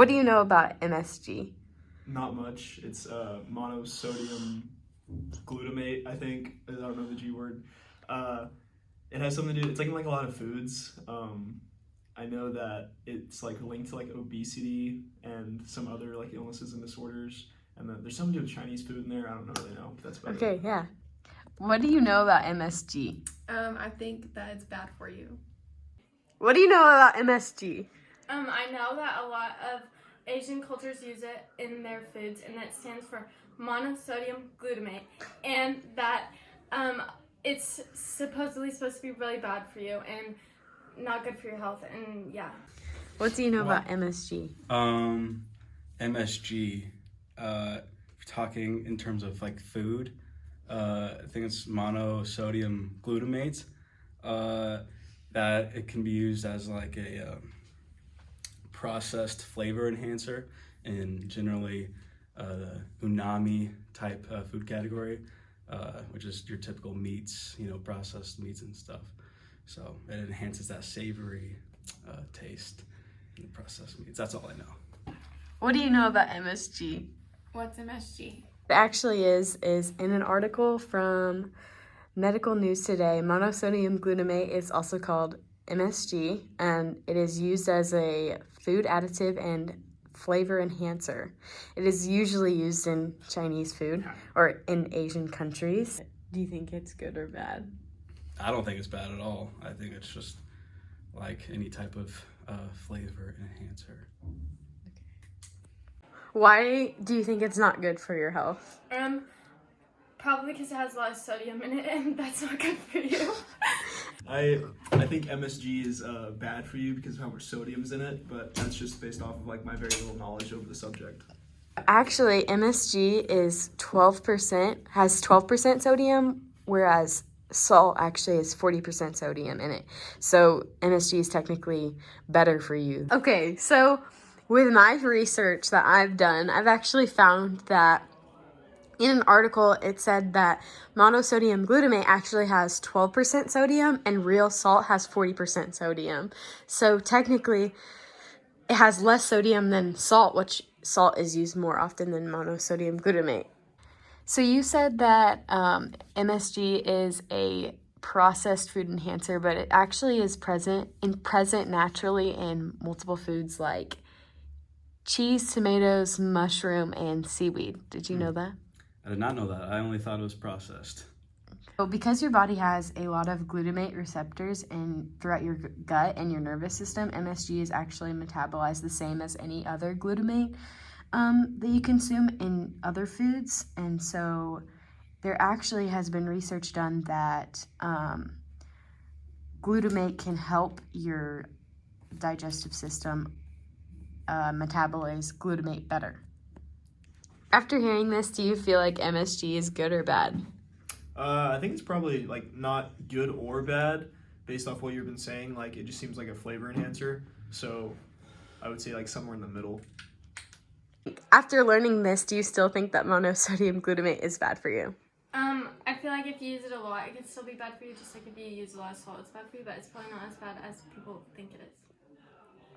What do you know about MSG? Not much. It's monosodium glutamate, I think. I don't know the G word. It has something to do, it's like in like a lot of foods. I know that it's like linked to like obesity and some other like illnesses and disorders. And then there's something to do with Chinese food in there. I don't really know. But that's about it. Okay, yeah. What do you know about MSG? I think that it's bad for you. What do you know about MSG? I know that a lot of Asian cultures use it in their foods, and that stands for monosodium glutamate, and that it's supposedly supposed to be really bad for you and not good for your health, and yeah. What do you know about MSG? MSG, talking in terms of like food, I think it's monosodium glutamate, that it can be used as like a processed flavor enhancer in generally the umami type food category, which is your typical meats, processed meats and stuff. So it enhances that savory taste in the processed meats. That's all I know. What do you know about MSG? What's MSG? It actually is in an article from Medical News Today. Monosodium glutamate is also called MSG, and it is used as a food additive and flavor enhancer. It is usually used in Chinese food or in Asian countries. Do you think it's good or bad? I don't think it's bad at all. I think it's just like any type of flavor enhancer. Why do you think it's not good for your health? Probably because it has a lot of sodium in it, and that's not good for you. I think MSG is bad for you because of how much sodium's in it, but that's just based off of like my very little knowledge over the subject. Actually, MSG is 12%, has 12% sodium, whereas salt actually has 40% sodium in it. So MSG is technically better for you. Okay, so with my research that I've done, I've actually found that in an article, it said that monosodium glutamate actually has 12% sodium and real salt has 40% sodium. So technically, it has less sodium than salt, which salt is used more often than monosodium glutamate. So you said that MSG is a processed food enhancer, but it actually is present naturally in multiple foods like cheese, tomatoes, mushroom, and seaweed. Did you know that? I did not know that. I only thought it was processed. So because your body has a lot of glutamate receptors throughout your gut and your nervous system, MSG is actually metabolized the same as any other glutamate that you consume in other foods. And so there actually has been research done that glutamate can help your digestive system metabolize glutamate better. After hearing this, do you feel like MSG is good or bad? I think it's probably like not good or bad based off what you've been saying. Like it just seems like a flavor enhancer. So I would say like somewhere in the middle. After learning this, do you still think that monosodium glutamate is bad for you? I feel like if you use it a lot, it can still be bad for you, just like if you use a lot of salt, it's bad for you, but it's probably not as bad as people think it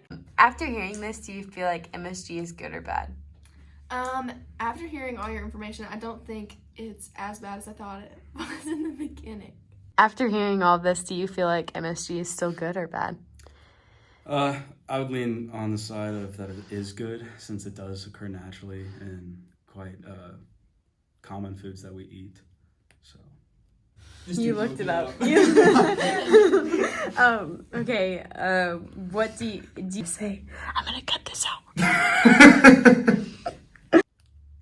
is. After hearing this, do you feel like MSG is good or bad? After hearing all your information, I don't think it's as bad as I thought it was in the beginning. After hearing all this, do you feel like MSG is still good or bad? I would lean on the side of that it is good, since it does occur naturally in quite common foods that we eat. So You looked it up. Okay. What do you say? I'm gonna cut this out.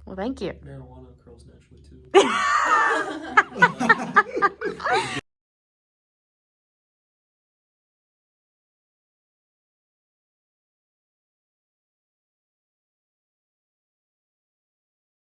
Well, thank you. Marijuana curls naturally too.